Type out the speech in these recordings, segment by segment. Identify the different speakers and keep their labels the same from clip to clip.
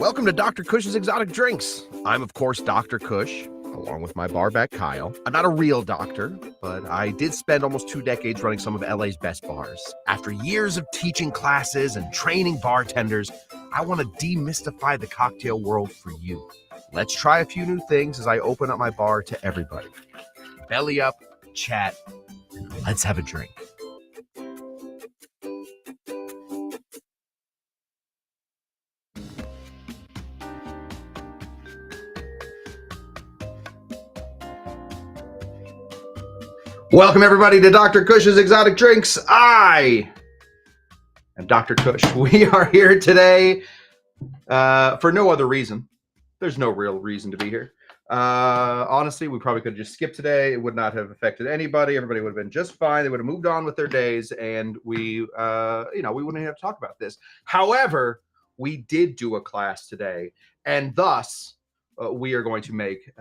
Speaker 1: Welcome to Dr. Cush's Exotic Drinks. I'm, of course, Dr. Cush, along with my barback Kyle. I'm not a real doctor, but I did spend almost 2 decades running some of LA's best bars. After years of teaching classes and training bartenders, I want to demystify the cocktail world for you. Let's try a few new things as I open up my bar to everybody. Belly up, chat, and let's have a drink. Welcome, everybody, to Dr. Cush's Exotic Drinks. I am Dr. Cush. We are here today for no other reason. There's no real reason to be here. Honestly, we probably could have just skipped today. It would not have affected anybody. Everybody would have been just fine. They would have moved on with their days, and we wouldn't have to talk about this. However, we did do a class today, and thus we are going to make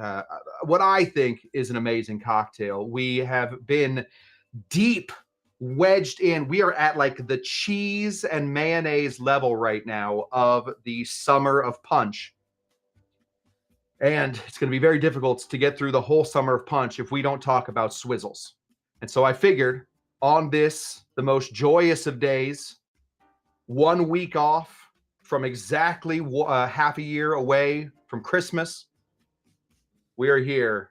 Speaker 1: what I think is an amazing cocktail. We have been deep wedged in. We are at like the cheese and mayonnaise level right now of the summer of punch. And it's going to be very difficult to get through the whole summer of punch if we don't talk about swizzles. And so I figured on this, the most joyous of days, 1 week off from exactly half a year away from Christmas, we are here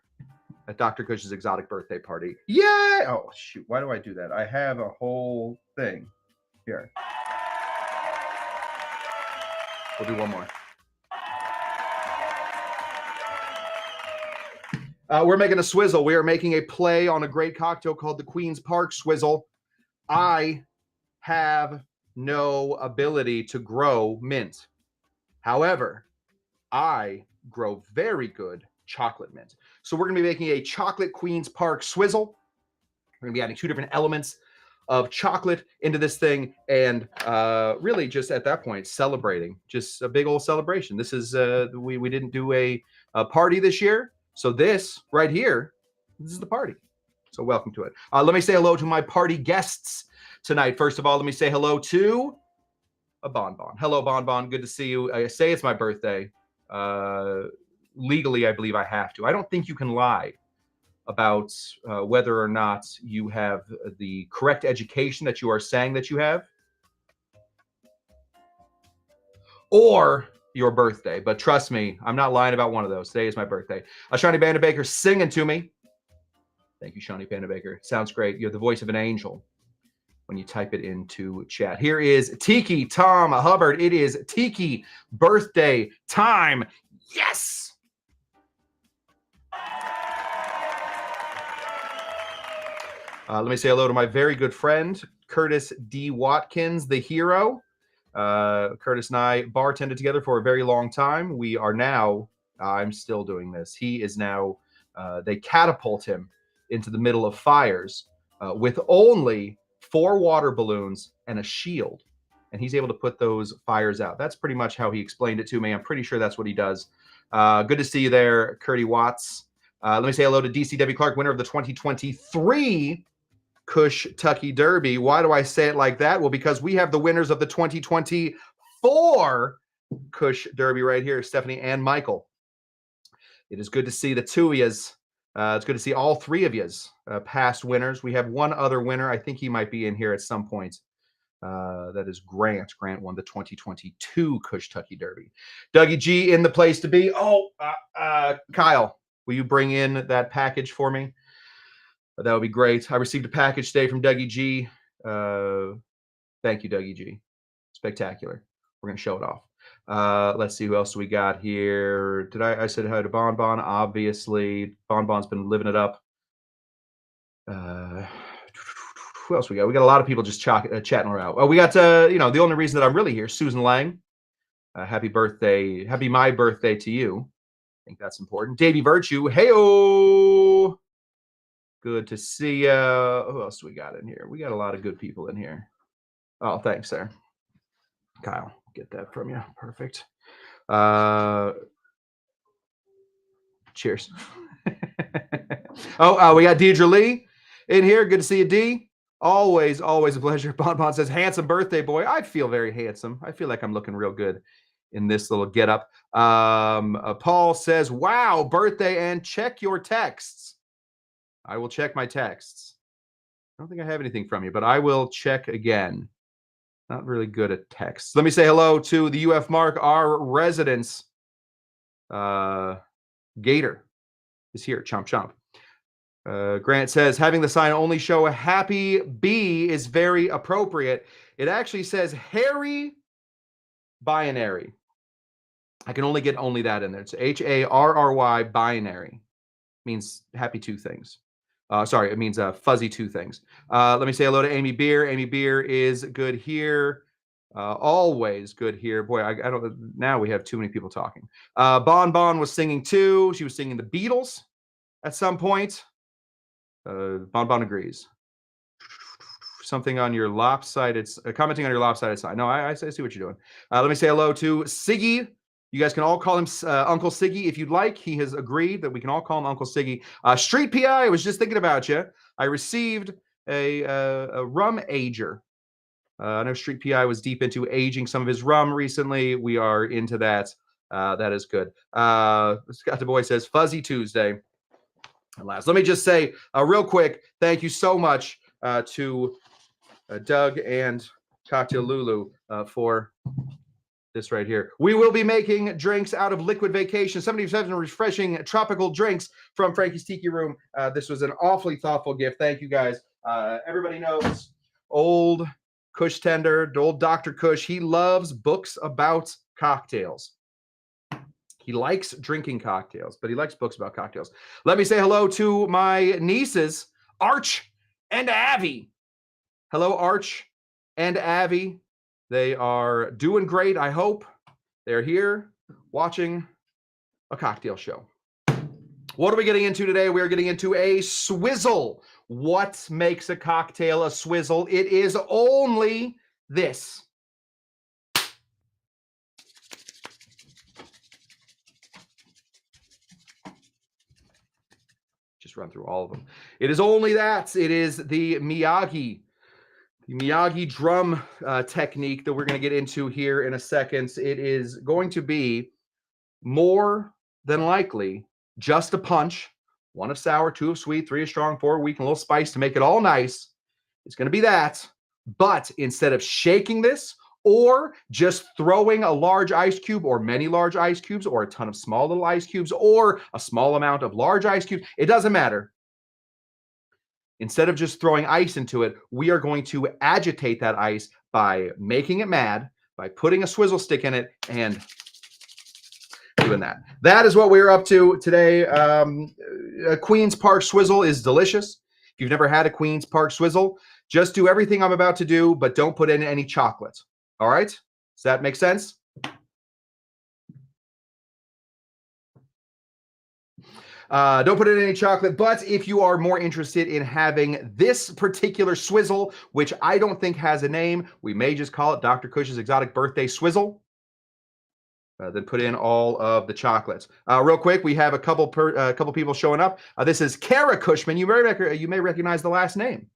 Speaker 1: at Dr. Cush's exotic birthday party. Yay! Oh, shoot. Why do I do that? I have a whole thing here. We'll do one more. We're making a swizzle. We are making a play on a great cocktail called the Queen's Park Swizzle. I have no ability to grow mint. However, I grow very good chocolate mint. So we're going to be making a chocolate Queen's Park Swizzle. We're going to be adding 2 different elements of chocolate into this thing, and really just at that point celebrating, just a big old celebration. This is we didn't do a party this year, so this right here, this is the party. So welcome to it. Let me say hello to my party guests tonight. First of all, let me say hello to a Bonbon. Hello, Bonbon. Good to see you. I say it's my birthday. Legally, I believe I have to. I don't think you can lie about whether or not you have the correct education that you are saying that you have, or your birthday. But trust me, I'm not lying about one of those. Today is my birthday. Shawnee Baker singing to me. Thank you, Shawnee Baker. Sounds great. You're the voice of an angel when you type it into chat. Here is Tiki Tom Hubbard. It is Tiki birthday time. Yes! Let me say hello to my very good friend, Curtis D. Watkins, the hero. Curtis and I bartended together for a very long time. We are now, I'm still doing this. He is now, they catapult him into the middle of fires with only 4 water balloons and a shield. And he's able to put those fires out. That's pretty much how he explained it to me. I'm pretty sure that's what he does. Good to see you there, Curdy Watts. Let me say hello to DCW Clark, winner of the 2023 Cush Tucky Derby. Why do I say it like that? Well, because we have the winners of the 2024 Cush Derby right here, Stephanie and Michael. It is good to see the 2 of yous. It's good to see all 3 of yous past winners. We have one other winner. I think he might be in here at some point. That is Grant. Grant won the 2022 Cush Tucky Derby. Dougie G in the place to be. Oh, Kyle, will you bring in that package for me? That would be great. I received a package today from Dougie G. Thank you, Dougie G. Spectacular. We're going to show it off. Let's see who else we got here. I said hi to Bonbon, obviously. Bonbon's been living it up. Who else we got? We got a lot of people just chatting around. Oh, we got, the only reason that I'm really here, Susan Lang. Happy birthday. Happy my birthday to you. I think that's important. Davey Virtue. Hey-o. Good to see you. Who else do we got in here? We got a lot of good people in here. Oh, thanks, sir. Kyle, get that from you. Perfect. Cheers. We got Deidre Lee in here. Good to see you, D. Always a pleasure. Bonbon says, handsome birthday boy. I feel very handsome. I feel like I'm looking real good in this little getup. Paul says, "Wow, birthday, and check your texts." I will check my texts. I don't think I have anything from you, but I will check again. Not really good at texts. Let me say hello to the UF Mark, our residence. Gator is here. Chomp chomp. Grant says, having the sign only show a happy bee is very appropriate. It actually says hairy binary. I can only get that in there. It's HARRY binary. Means happy two things. Sorry, it means fuzzy two things. Let me say hello to Amy Beer. Amy Beer is good here. Always good here. Boy, I don't. Now we have too many people talking. Bon Bon was singing too. She was singing the Beatles at some point. Bon Bon agrees. Something on your lopsided, commenting on your lopsided sign. No, I see what you're doing. Let me say hello to Siggy. You guys can all call him Uncle Siggy if you'd like. He has agreed that we can all call him Uncle Siggy. Street PI, I was just thinking about you. I received a rum ager. I know Street PI was deep into aging some of his rum recently. We are into that. That is good. Scott the Boy says, Fuzzy Tuesday. And last, let me just say real quick, thank you so much to Doug and Cocktail Lulu for this right here. We will be making drinks out of Liquid Vacation, 77 refreshing tropical drinks from Frankie's Tiki Room. This was an awfully thoughtful gift. Thank you guys. Everybody knows old Cush Tender, old Dr. Cush. He loves books about cocktails. He likes drinking cocktails, but he likes books about cocktails. Let me say hello to my nieces, Arch and Avi. Hello, Arch and Avi. They are doing great, I hope. They're here watching a cocktail show. What are we getting into today? We are getting into a swizzle. What makes a cocktail a swizzle? It is only this. Just run through all of them. It is only that. It is the Miyagi drum technique that we're going to get into here in a second. It is going to be more than likely just a punch. 1 of sour, 2 of sweet, 3 of strong, 4 of weak, and a little spice to make it all nice. It's going to be that. But instead of shaking this or just throwing a large ice cube or many large ice cubes or a ton of small little ice cubes or a small amount of large ice cubes, it doesn't matter. Instead of just throwing ice into it, we are going to agitate that ice by making it mad, by putting a swizzle stick in it and doing that. That is what we're up to today. A Queen's Park Swizzle is delicious. If you've never had a Queen's Park Swizzle, just do everything I'm about to do, but don't put in any chocolate. All right? Does that make sense? Don't put in any chocolate, but if you are more interested in having this particular swizzle, which I don't think has a name, we may just call it Dr. Cush's Exotic Birthday Swizzle. Then put in all of the chocolates. Real quick, we have a couple people showing up. This is Kara Cushman. You may recognize the last name.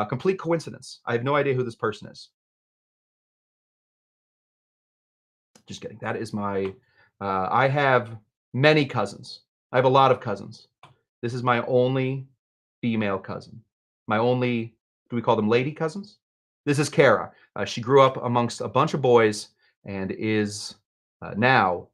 Speaker 1: Complete coincidence. I have no idea who this person is. Just kidding. That is my. I have many cousins. I have a lot of cousins. This is my only female cousin. My only. Do we call them lady cousins? This is Kara. She grew up amongst a bunch of boys and is now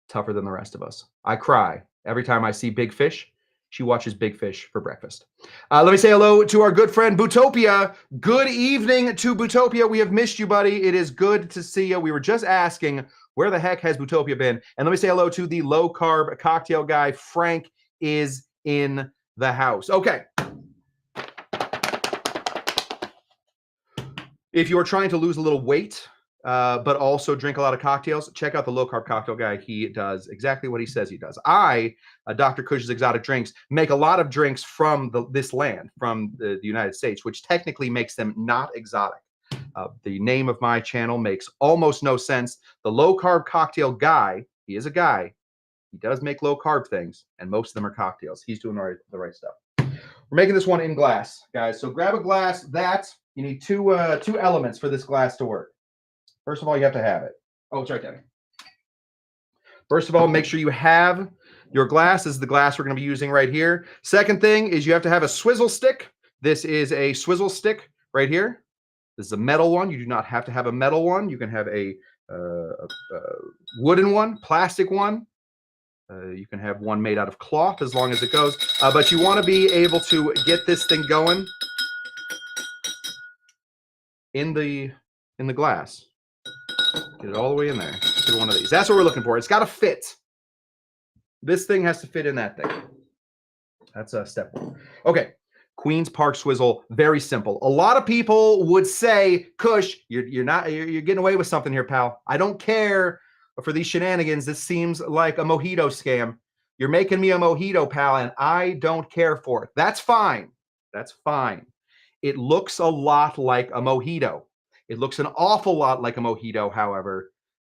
Speaker 1: tougher than the rest of us. I cry every time I see Big Fish. She watches Big Fish for breakfast. Let me say hello to our good friend Bootopia. Good evening to Bootopia. We have missed you, buddy. It is good to see you. We were just asking, where the heck has Bootopia been? And let me say hello to the low-carb cocktail guy. Frank is in the house. Okay. If you're trying to lose a little weight, but also drink a lot of cocktails, check out the low-carb cocktail guy. He does exactly what he says he does. Dr. Cush's Exotic Drinks, make a lot of drinks from this land, from the United States, which technically makes them not exotic. The name of my channel makes almost no sense. The low-carb cocktail guy, he is a guy. He does make low-carb things, and most of them are cocktails. He's doing the right stuff. We're making this one in glass, guys. So grab a glass. You need two elements for this glass to work. First of all, you have to have it. Oh, it's right there. First of all, make sure you have your glass. This is the glass we're going to be using right here. Second thing is you have to have a swizzle stick. This is a swizzle stick right here. This is a metal one. You do not have to have a metal one. You can have a wooden one, plastic one. You can have one made out of cloth as long as it goes. But you want to be able to get this thing going in the glass. Get it all the way in there. Get one of these. That's what we're looking for. It's got to fit. This thing has to fit in that thing. That's step one. Okay. Queen's Park Swizzle, very simple. A lot of people would say, Cush, you're getting away with something here, pal. I don't care for these shenanigans. This seems like a mojito scam. You're making me a mojito, pal, and I don't care for it. That's fine. That's fine. It looks a lot like a mojito. It looks an awful lot like a mojito, however,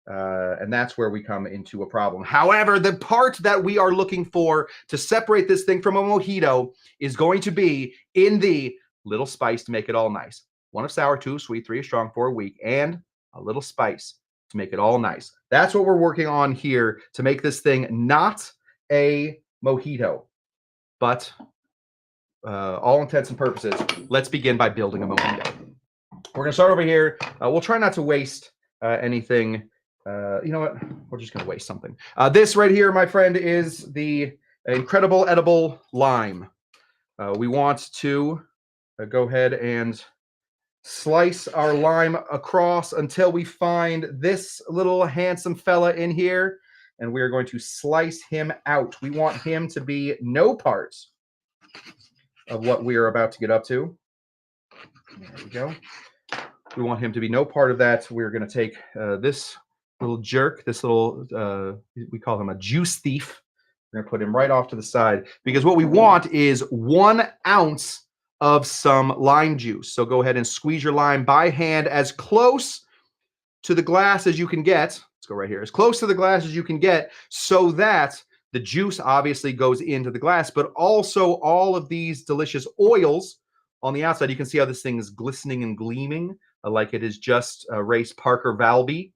Speaker 1: and that's where we come into a problem. However, the part that we are looking for to separate this thing from a mojito is going to be in the little spice to make it all nice. 1 of sour, 2 of sweet, 3 of strong, 4 of weak, and a little spice to make it all nice. That's what we're working on here to make this thing not a mojito, but all intents and purposes, let's begin by building a mojito. We're going to start over here. We'll try not to waste anything. You know what? We're just going to waste something. This right here, my friend, is the incredible edible lime. We want to go ahead and slice our lime across until we find this little handsome fella in here, and we are going to slice him out. We want him to be no part of what we are about to get up to. There we go. We want him to be no part of that. We're going to take this little jerk, this little, we call him a juice thief. We're going to put him right off to the side because what we want is 1 ounce of some lime juice. So go ahead and squeeze your lime by hand as close to the glass as you can get. Let's go right here. As close to the glass as you can get so that the juice obviously goes into the glass, but also all of these delicious oils on the outside. You can see how this thing is glistening and gleaming like it is just race Parker Valby.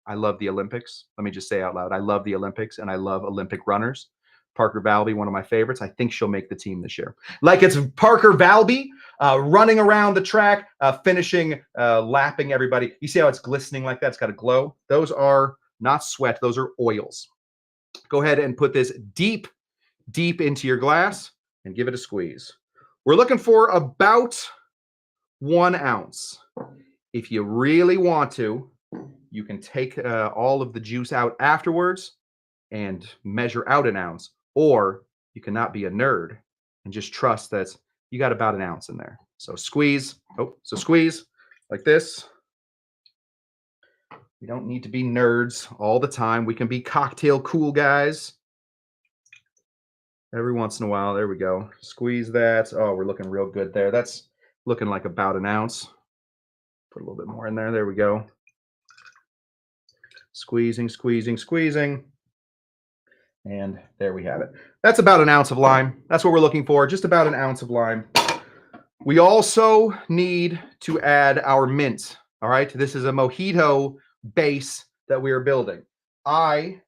Speaker 1: I love the Olympics. Let me just say out loud, I love the Olympics and I love Olympic runners. Parker Valby, one of my favorites. I think she'll make the team this year. Like it's Parker Valby running around the track, finishing, lapping everybody. You see how it's glistening like that? It's got a glow. Those are not sweat. Those are oils. Go ahead and put this deep, deep into your glass and give it a squeeze. We're looking for about 1 ounce. If you really want to, you can take all of the juice out afterwards and measure out 1 ounce, or you cannot be a nerd and just trust that you got about 1 ounce in there. So squeeze. So squeeze like this. We don't need to be nerds all the time. We can be cocktail cool guys. Every once in a while, there we go. Squeeze that. Oh, we're looking real good there. That's looking like about 1 ounce. Put a little bit more in there. There we go. Squeezing, squeezing, squeezing. And there we have it. That's about 1 ounce of lime. That's what we're looking for, just about 1 ounce of lime. We also need to add our mint. All right, this is a mojito base that we are building. I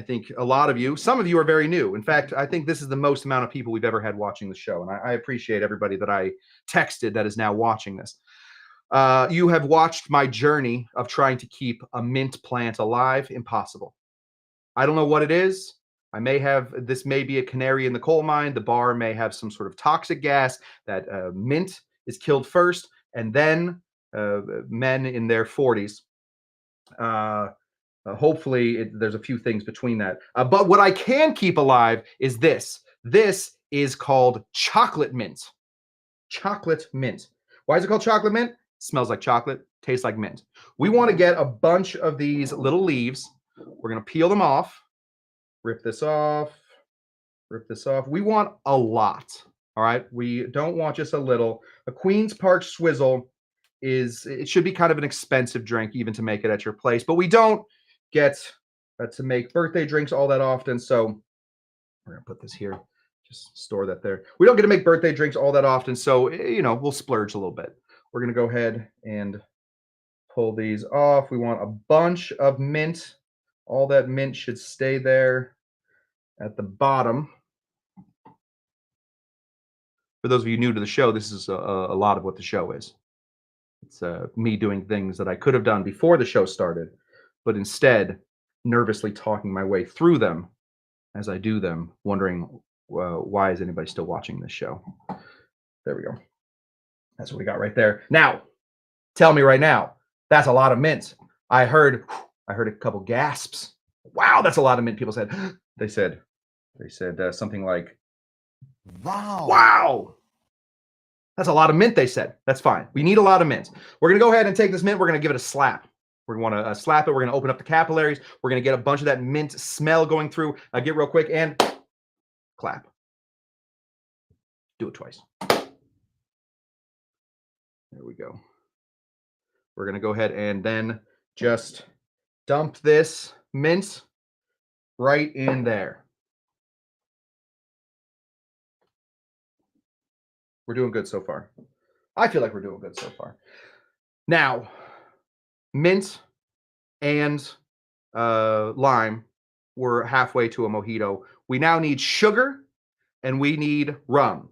Speaker 1: think a lot of you, some of you are very new. In fact, I think this is the most amount of people we've ever had watching the show. And I appreciate everybody that I texted that is now watching this. You have watched my journey of trying to keep a mint plant alive. Impossible. I don't know what it is. This may be a canary in the coal mine. The bar may have some sort of toxic gas that mint is killed first, and then men in their 40s. Hopefully, there's a few things between that. But what I can keep alive is this. This is called chocolate mint. Chocolate mint. Why is it called chocolate mint? Smells like chocolate, tastes like mint. We want to get a bunch of these little leaves. We're going to peel them off. Rip this off. Rip this off. We want a lot. All right. We don't want just a little. A Queen's Park Swizzle it should be kind of an expensive drink even to make it at your place, but we don't get to make birthday drinks all that often. So we're going to put this here. Just store that there. We don't get to make birthday drinks all that often. So, we'll splurge a little bit. We're going to go ahead and pull these off. We want a bunch of mint All that mint should stay there at the bottom. For those of you new to the show, this is a lot of what the show is. It's me doing things that I could have done before the show started, but instead nervously talking my way through them as I do them, wondering why is anybody still watching this show? There we go. That's what we got right there. Now, tell me right now, that's a lot of mint. I heard a couple gasps. Wow, that's a lot of mint. People said, they said something like, wow. That's a lot of mint, they said. That's fine. We need a lot of mint. We're going to go ahead and take this mint. We're going to give it a slap. We're going to want to slap it. We're going to open up the capillaries. We're going to get a bunch of that mint smell going through. Get real quick and clap. Do it twice. There we go. We're going to go ahead and then just dump this mint right in there. We're doing good so far. I feel like we're doing good so far. Now, mint and lime, we're halfway to a mojito. We now need sugar and we need rum.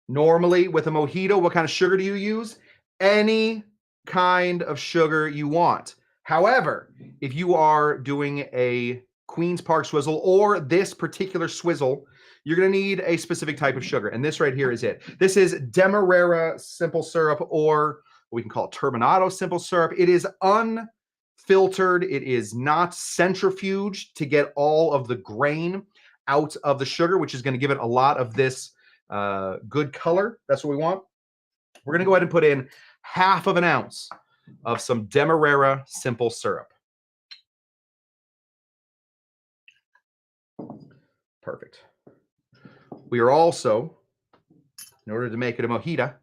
Speaker 1: Normally with a mojito, what kind of sugar do you use? Any kind of sugar you want. However, if you are doing a Queen's Park Swizzle or this particular Swizzle, you're going to need a specific type of sugar. And this right here is it. This is Demerara simple syrup, or we can call it turbinata simple syrup. It is unfiltered. It is not centrifuged to get all of the grain out of the sugar, which is going to give it a lot of this good color. That's what we want. We're going to go ahead and put in 1/2 ounce of some Demerara simple syrup. Perfect. We are also, in order to make it a mojito,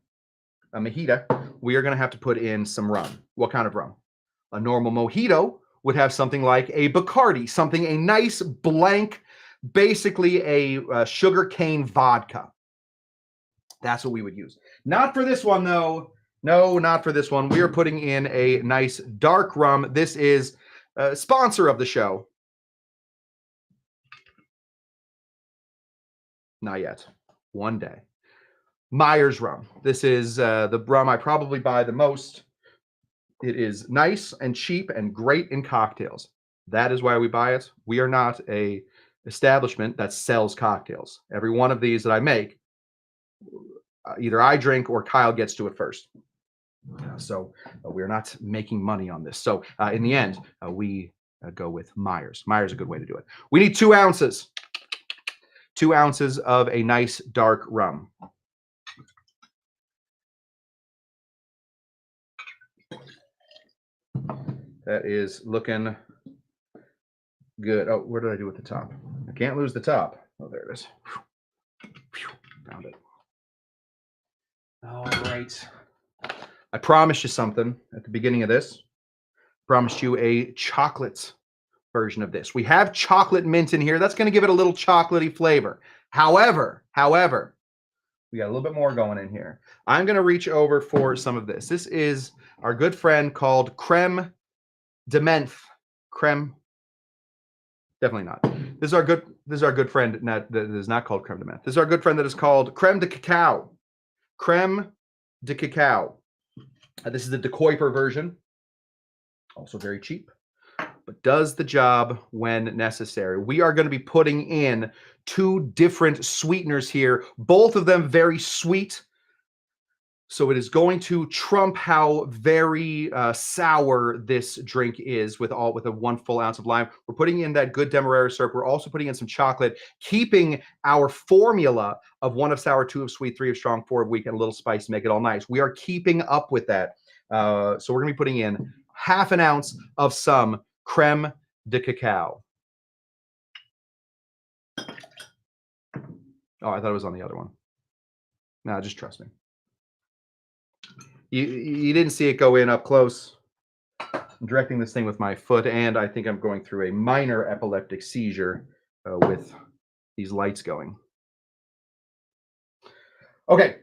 Speaker 1: we are going to have to put in some rum. What kind of rum? A normal mojito would have something like a Bacardi, a nice blank, basically a sugar cane vodka. That's what we would use. Not for this one, though. No, not for this one. We are putting in a nice dark rum. This is a sponsor of the show. Not yet. One day. Myers rum. This is the rum I probably buy the most. It is nice and cheap and great in cocktails. That is why we buy it. We are not a establishment that sells cocktails. Every one of these that I make, either I drink or Kyle gets to it first. So we're not making money on this. So in the end, we go with Myers. Myers is a good way to do it. We need 2 ounces. 2 ounces of a nice dark rum. That is looking good. Oh, where did I do with the top? I can't lose the top. Oh, there it is. Found it. All right. I promised you something at the beginning of this. Promised you a chocolate version of this. We have chocolate mint in here. That's going to give it a little chocolatey flavor. However, we got a little bit more going in here. I'm going to reach over for some of this. This is our good friend called creme de menthe. Creme, definitely not. This is our good friend. That is not called creme de menthe. This is our good friend that is called creme de cacao. Creme de cacao. This is the De Kuyper version. Also very cheap, but does the job when necessary. We are going to be putting in 2 different sweeteners here, both of them very sweet. So it is going to trump how very sour this drink is with a 1 full ounce of lime. We're putting in that good Demerara syrup. We're also putting in some chocolate, keeping our formula of 1 of sour, 2 of sweet, 3 of strong, 4 of weak, and a little spice to make it all nice. We are keeping up with that. So we're going to be putting in 1/2 ounce of some creme de cacao. Oh, I thought it was on the other one. No, just trust me. You didn't see it go in up close. I'm directing this thing with my foot, and I think I'm going through a minor epileptic seizure with these lights going. Okay.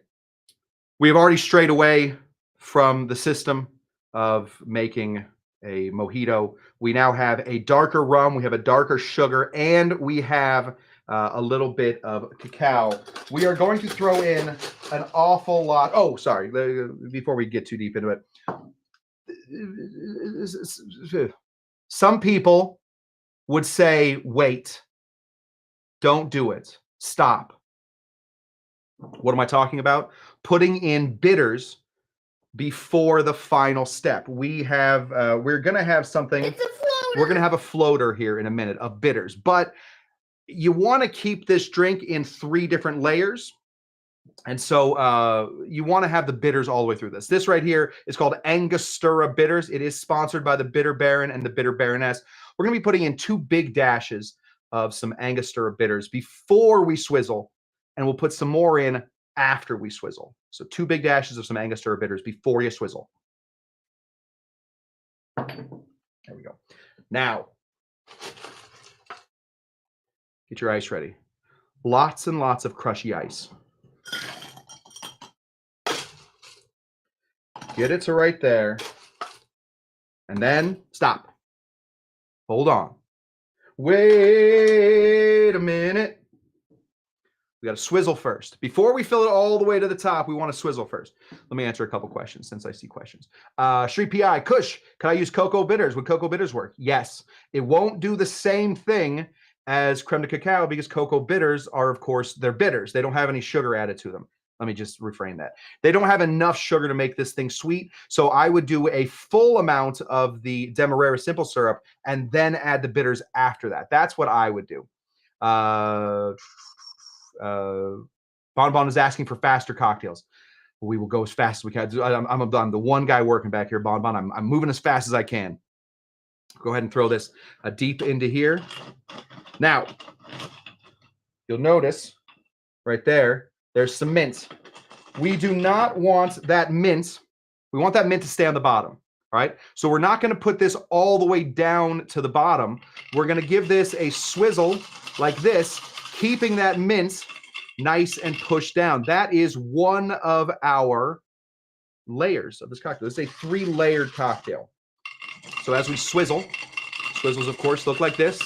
Speaker 1: We have already strayed away from the system of making a mojito. We now have a darker rum, we have a darker sugar, and we have a little bit of cacao. We are going to throw in an awful lot. Oh, sorry, before we get too deep into it. Some people would say, wait, don't do it, stop. What am I talking about? Putting in bitters before the final step. We're going to have something. We're going to have a floater here in a minute of bitters, but you want to keep this drink in 3 different layers. And so you want to have the bitters all the way through this. This right here is called Angostura bitters. It is sponsored by the Bitter Baron and the Bitter Baroness. We're going to be putting in 2 big dashes of some Angostura bitters before we swizzle, and we'll put some more in after we swizzle. So 2 big dashes of some Angostura bitters before you swizzle. There we go. Now, get your ice ready. Lots and lots of crushy ice. Get it to right there. And then stop. Hold on. Wait a minute. We got to swizzle first. Before we fill it all the way to the top, we want to swizzle first. Let me answer a couple questions since I see questions. Shri PI, Cush, can I use cocoa bitters? Would cocoa bitters work? Yes. It won't do the same thing as creme de cacao because cocoa bitters are, of course, they're bitters. They don't have any sugar added to them. Let me just reframe that. They don't have enough sugar to make this thing sweet. So I would do a full amount of the Demerara simple syrup and then add the bitters after that. That's what I would do. Bon is asking for faster cocktails. We will go as fast as we can. I'm the one guy working back here, Bon. I'm moving as fast as I can. Go ahead and throw this deep into here. Now, you'll notice right there, there's some mint. We do not want that mint. We want that mint to stay on the bottom. All right. So we're not going to put this all the way down to the bottom. We're going to give this a swizzle like this, keeping that mint nice and pushed down. That is one of our layers of this cocktail. This is a 3-layered cocktail. So as we swizzle, swizzles, of course, look like this,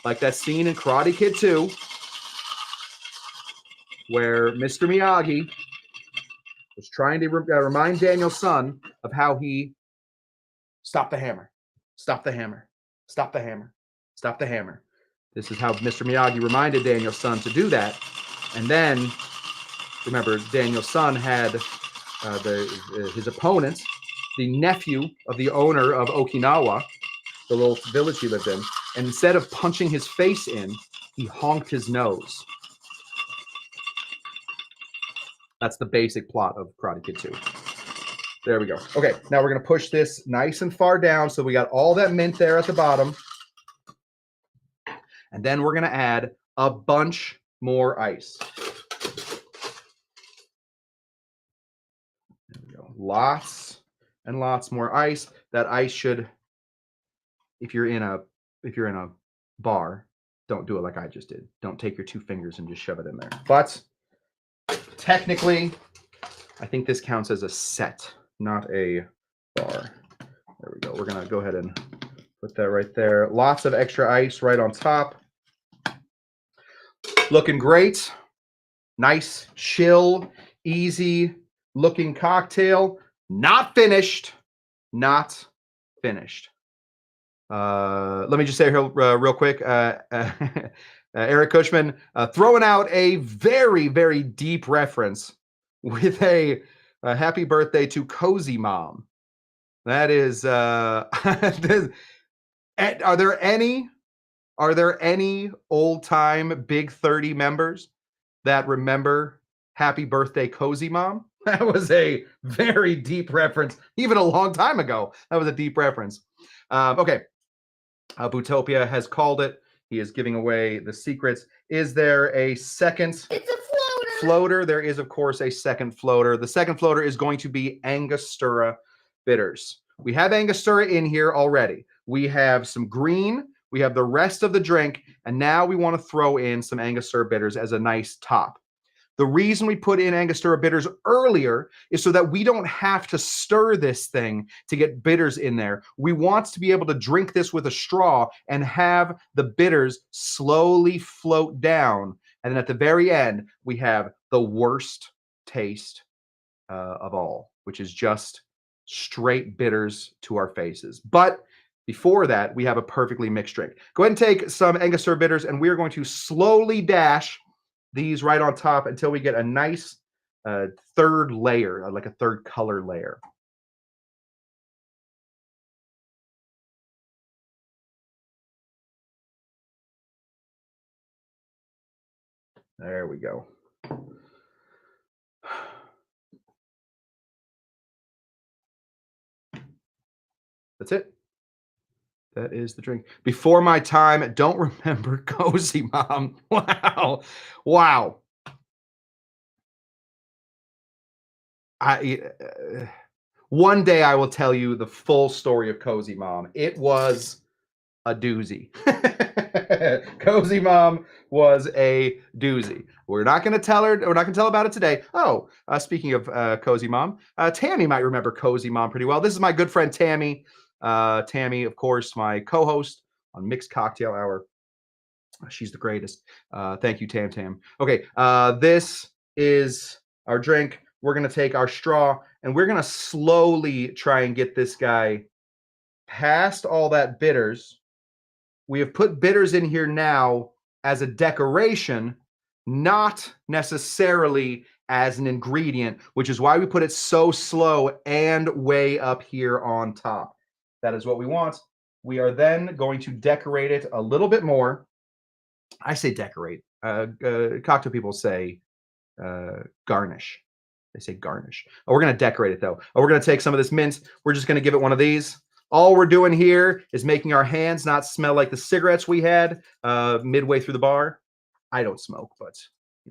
Speaker 1: like that scene in Karate Kid 2, where Mr. Miyagi was trying to remind Daniel's son of how he stopped the hammer, stop the hammer, stop the hammer, stop the hammer. This is how Mr. Miyagi reminded Daniel's son to do that. And then, remember, Daniel's son had his opponent, the nephew of the owner of Okinawa, the little village he lived in, and instead of punching his face in, he honked his nose. That's the basic plot of Karate Kid 2. There we go. Okay, now we're going to push this nice and far down so we got all that mint there at the bottom. And then we're going to add a bunch more ice. There we go. Lots and lots more ice. That ice should, if you're in a bar, don't do it like I just did. Don't take your 2 fingers and just shove it in there. But technically, I think this counts as a set, not a bar. There we go. We're going to go ahead and put that right there. Lots of extra ice right on top. Looking great. Nice, chill, easy looking cocktail. Not finished. Not finished. Let me just say real quick. Eric Cushman throwing out a very, very deep reference with a happy birthday to Cozy Mom. That is, are there any old-time Big 30 members that remember Happy Birthday Cozy Mom? That was a very deep reference. Even a long time ago, that was a deep reference. Okay. Bootopia has called it. He is giving away the secrets. Is there a second floater? There is, of course, a second floater. The second floater is going to be Angostura bitters. We have Angostura in here already. We have some green. We have the rest of the drink. And now we want to throw in some Angostura bitters as a nice top. The reason we put in Angostura bitters earlier is so that we don't have to stir this thing to get bitters in there. We want to be able to drink this with a straw and have the bitters slowly float down. And then at the very end, we have the worst taste of all, which is just straight bitters to our faces. But before that, we have a perfectly mixed drink. Go ahead and take some Angostura bitters, and we're going to slowly dash these right on top until we get a nice third layer, like a third color layer. There we go. That's it. That is the drink. Before my time, don't remember Cozy Mom. Wow. Wow. One day I will tell you the full story of Cozy Mom. It was a doozy. Cozy Mom was a doozy. We're not going to tell her. We're not going to tell about it today. Oh, speaking of Cozy Mom, Tammy might remember Cozy Mom pretty well. This is my good friend Tammy. Tammy, of course, my co-host on Mixed Cocktail Hour. She's the greatest. Thank you, Tam Tam. Okay, this is our drink. We're going to take our straw and we're going to slowly try and get this guy past all that bitters. We have put bitters in here now as a decoration, not necessarily as an ingredient, which is why we put it so slow and way up here on top. That is what we want. We are then going to decorate it a little bit more. I say decorate. Cocktail people say garnish. They say garnish. We're going to decorate it, though. We're going to take some of this mint. We're just going to give it one of these. All we're doing here is making our hands not smell like the cigarettes we had midway through the bar. I don't smoke, but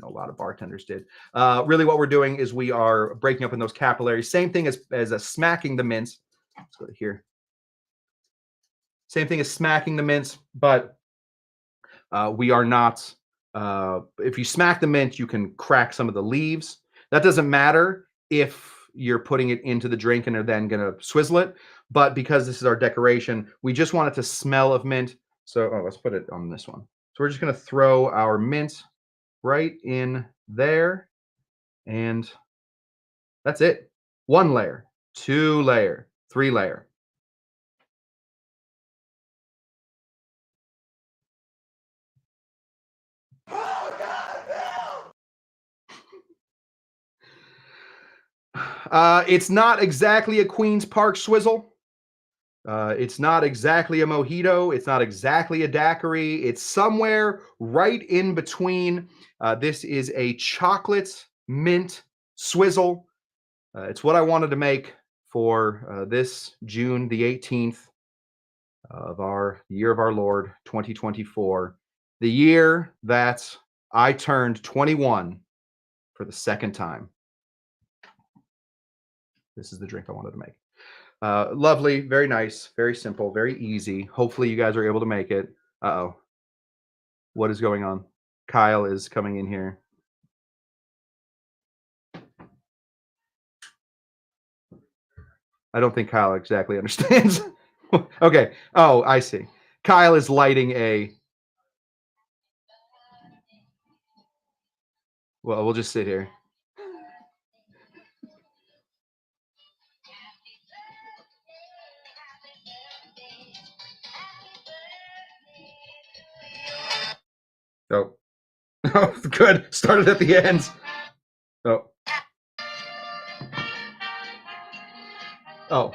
Speaker 1: a lot of bartenders did. Really what we're doing is we are breaking up in those capillaries. Same thing as smacking the mints. Let's go to here. Same thing as smacking the mints, but we are not. If you smack the mint, you can crack some of the leaves. That doesn't matter if you're putting it into the drink and are then going to swizzle it. But because this is our decoration, we just want it to smell of mint. So let's put it on this one. So we're just going to throw our mint right in there. And that's it. 1 layer, 2 layer, 3 layer. It's not exactly a Queen's Park swizzle. It's not exactly a mojito. It's not exactly a daiquiri. It's somewhere right in between. This is a chocolate mint swizzle. It's what I wanted to make for this June the 18th of our year of our Lord 2024, the year that I turned 21 for the second time. This is the drink I wanted to make. Lovely, very nice, very simple, very easy. Hopefully you guys are able to make it. Uh-oh. What is going on? Kyle is coming in here. I don't think Kyle exactly understands. Okay. Oh, I see. Kyle is lighting a... Well, we'll just sit here. Oh. Oh, good. Started at the end. Oh. Oh.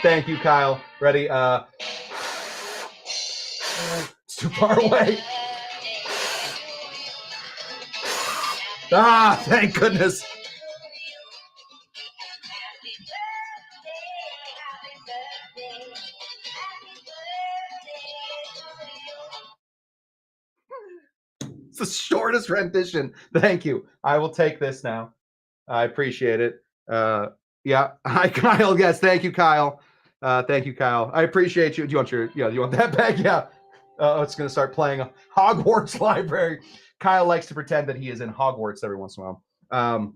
Speaker 1: Thank you, Kyle. Ready? It's too far away. Ah, thank goodness. It's the shortest rendition. Thank you. I will take this now. I appreciate it. Yeah. Hi, Kyle. Yes. Thank you, Kyle. Thank you, Kyle. I appreciate you. Do you want your, you want that back? Yeah. It's going to start playing Hogwarts Library. Kyle likes to pretend that he is in Hogwarts every once in a while.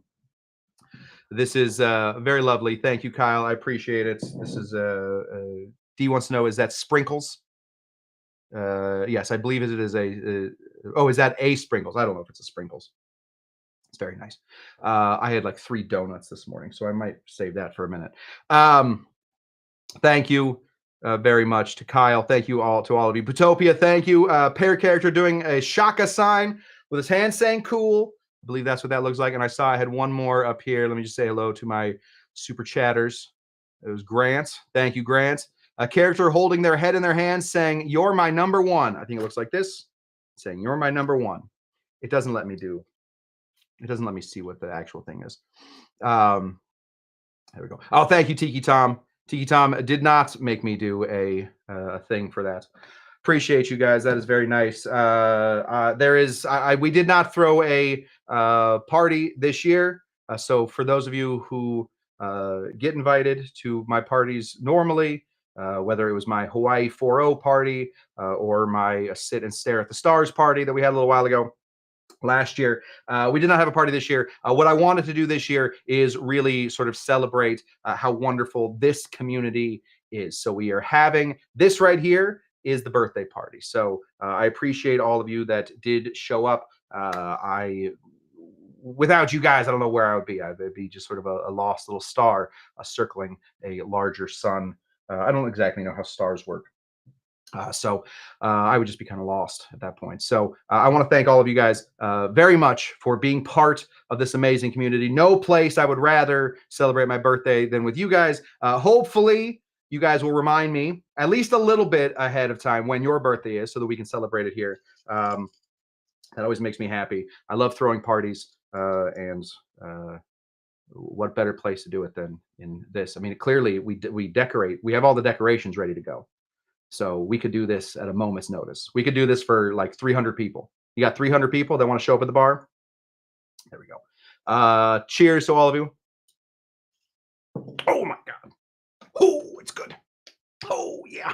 Speaker 1: This is very lovely. Thank you, Kyle. I appreciate it. This is D wants to know, is that sprinkles? Yes, I believe it is a. Oh, is that a sprinkles? I don't know if it's a sprinkles. It's very nice. I had like 3 donuts this morning, so I might save that for a minute. Thank you very much to Kyle. Thank you all to all of you. Butopia, thank you. Pair character doing a shaka sign with his hand saying cool. I believe that's what that looks like. And I saw I had one more up here. Let me just say hello to my super chatters. It was Grant. Thank you, Grant. A character holding their head in their hands saying, "You're my number one." I think it looks like this, saying, "You're my number one." It doesn't let me see what the actual thing is. There we go. Oh, thank you, Tiki Tom. Tiki Tom did not make me do a thing for that. Appreciate you guys. That is very nice. We did not throw a party this year. So for those of you who get invited to my parties normally, whether it was my Hawaii 4-0 party or my sit and stare at the stars party that we had a little while ago, last year, we did not have a party this year. What I wanted to do this year is really sort of celebrate how wonderful this community is. So we are having this right here is the birthday party. So I appreciate all of you that did show up. Without you guys, I don't know where I would be. I'd be just sort of a lost little star circling a larger sun. I don't exactly know how stars work. So I would just be kind of lost at that point. So I want to thank all of you guys very much for being part of this amazing community. No place I would rather celebrate my birthday than with you guys. Hopefully, you guys will remind me at least a little bit ahead of time when your birthday is so that we can celebrate it here. That always makes me happy. I love throwing parties and what better place to do it than in this? I mean, clearly we decorate. We have all the decorations ready to go. So we could do this at a moment's notice. We could do this for like 300 people. You got 300 people that want to show up at the bar? There we go. Cheers to all of you. Oh my God. Oh, it's good. Oh, yeah.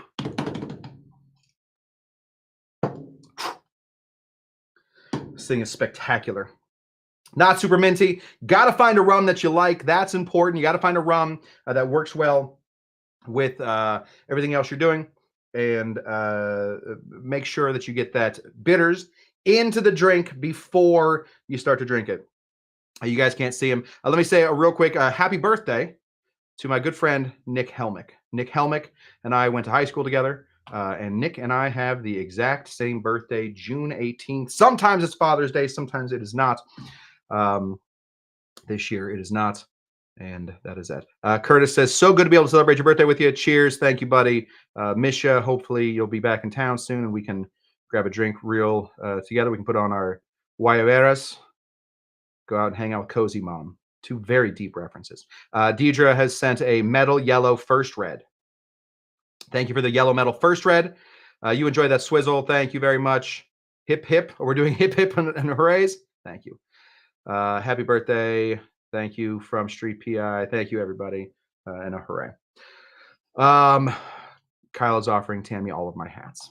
Speaker 1: This thing is spectacular. Not super minty. Got to find a rum that you like. That's important. You got to find a rum that works well with everything else you're doing. And make sure that you get that bitters into the drink before you start to drink it. You guys can't see him. Let me say a real quick happy birthday to my good friend Nick Helmick. Nick Helmick and I went to high school together, and Nick and I have the exact same birthday, June 18th. Sometimes it's Father's Day, sometimes it is not. This year it is not. And that is it. Curtis says, so good to be able to celebrate your birthday with you. Cheers. Thank you, buddy. Misha, hopefully you'll be back in town soon and we can grab a drink real together. We can put on our guayaberas, go out and hang out with Cozy Mom. 2 very deep references. Deidre has sent a metal yellow first red. Thank you for the yellow metal first red. You enjoy that Swizzle. Thank you very much. Hip, hip. We're doing hip, hip and hoorays. Thank you. Happy birthday. Thank you from Street PI. Thank you, everybody. And a hooray. Kyle is offering Tammy all of my hats.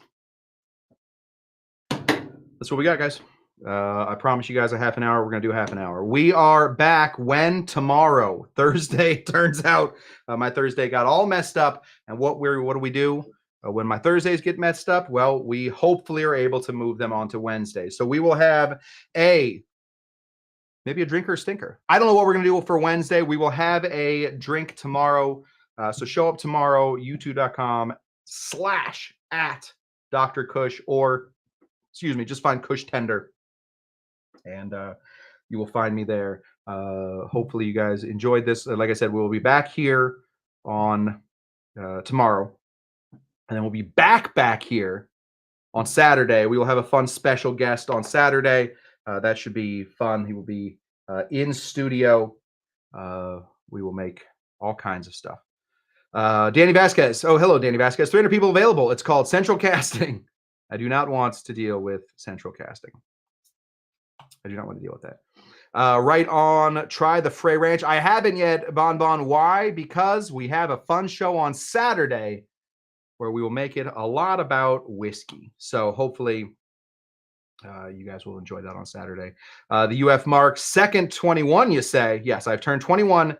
Speaker 1: That's what we got, guys. I promise you guys a half an hour. We're going to do a half an hour. We are back when tomorrow, Thursday. Turns out my Thursday got all messed up. And what do we do when my Thursdays get messed up? Well, we hopefully are able to move them onto Wednesday. So we will have maybe a drink or a stinker. I don't know what we're going to do for Wednesday. We will have a drink tomorrow. So show up tomorrow, youtube.com/@Dr. Cush, or just find Cush Tender. And you will find me there. Hopefully you guys enjoyed this. Like I said, we'll be back here on tomorrow. And then we'll be back here on Saturday. We will have a fun special guest on Saturday. That should be fun. He will be in studio. We will make all kinds of stuff. Danny Vasquez. Oh, hello, Danny Vasquez. 300 people available. It's called Central Casting. I do not want to deal with Central Casting. I do not want to deal with that. Right on. Try the Frey Ranch. I haven't yet, Bon. Why? Because we have a fun show on Saturday where we will make it a lot about whiskey. So hopefully You guys will enjoy that on Saturday. The UF Mark, second 21, you say? Yes, I've turned 21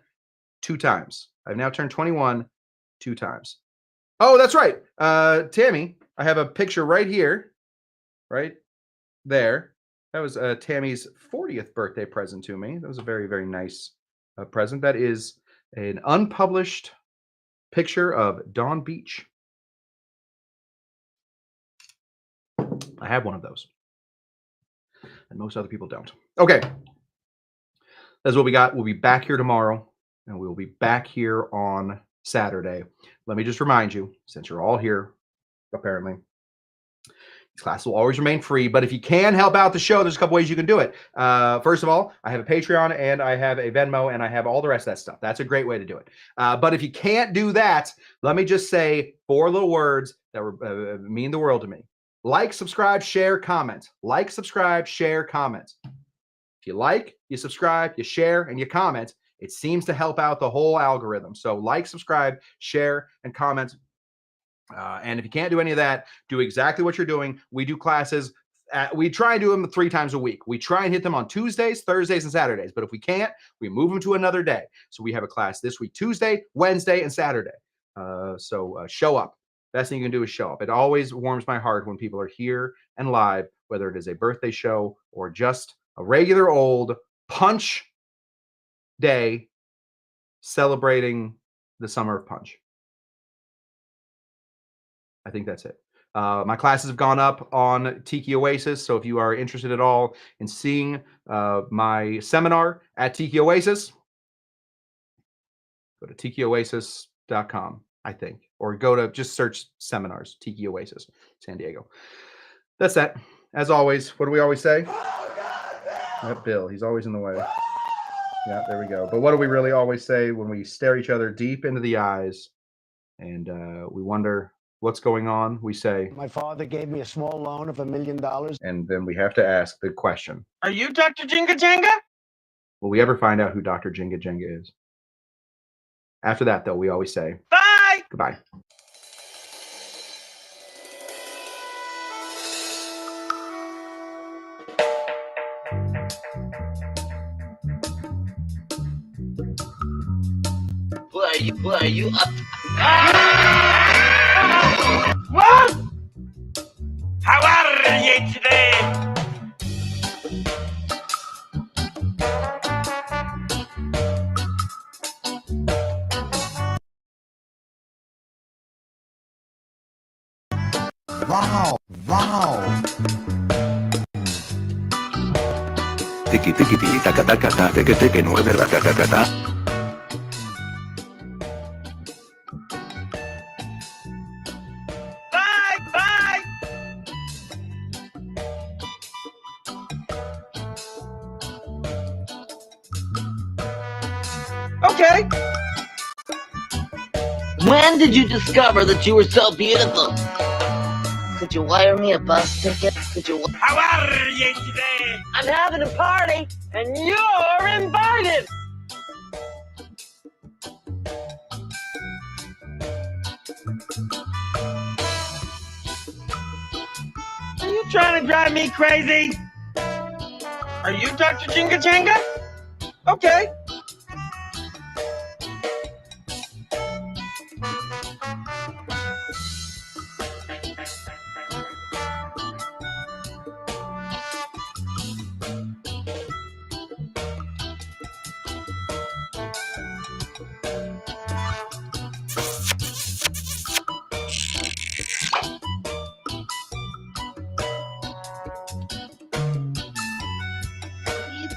Speaker 1: 2 times. I've now turned 21 2 times. Oh, that's right. Tammy, I have a picture right here, right there. That was Tammy's 40th birthday present to me. That was a very, very nice present. That is an unpublished picture of Dawn Beach. I have one of those, and most other people don't. Okay, that's what we got. We'll be back here tomorrow, and we will be back here on Saturday. Let me just remind you, since you're all here, apparently, these classes will always remain free, but if you can help out the show, there's a couple ways you can do it. First of all, I have a Patreon, and I have a Venmo, and I have all the rest of that stuff. That's a great way to do it. But if you can't do that, let me just say 4 little words that mean the world to me. Like, subscribe, share, comment. Like, subscribe, share, comment. If you like, you subscribe, you share, and you comment, it seems to help out the whole algorithm. So like, subscribe, share, and comment. And if you can't do any of that, do exactly what you're doing. We do classes. We try and do them 3 times a week. We try and hit them on Tuesdays, Thursdays, and Saturdays. But if we can't, we move them to another day. So we have a class this week, Tuesday, Wednesday, and Saturday. So show up. Best thing you can do is show up. It always warms my heart when people are here and live, whether it is a birthday show or just a regular old punch day celebrating the summer of punch. I think that's it. My classes have gone up on Tiki Oasis, so if you are interested at all in seeing my seminar at Tiki Oasis, go to tikioasis.com, I think, or go to just search seminars, Tiki Oasis, San Diego. That's that. As always, what do we always say? That Bill, he's always in the way. Yeah, there we go. But what do we really always say when we stare each other deep into the eyes and we wonder what's going on? We say,
Speaker 2: my father gave me a small loan of $1 million.
Speaker 1: And then we have to ask the question,
Speaker 3: are you Dr. Jinga Jenga?
Speaker 1: Will we ever find out who Dr. Jinga Jenga is? After that, though, we always say,
Speaker 3: Bye!
Speaker 1: Goodbye.
Speaker 3: Who are you up? What? How are you today?
Speaker 4: Wow. Tiki tiki tiki taka taka ta teke teke no es verdad ta ta ta ta.
Speaker 3: Bye! Okay.
Speaker 5: When did you discover that you were so beautiful? Could you wire me a bus ticket?
Speaker 3: How are you today?
Speaker 5: I'm having a party, and you're invited!
Speaker 3: Are you trying to drive me crazy? Are you Dr. Jinga Jenga? Okay.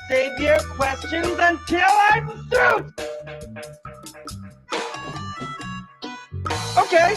Speaker 3: Save your questions until I'm through. Okay.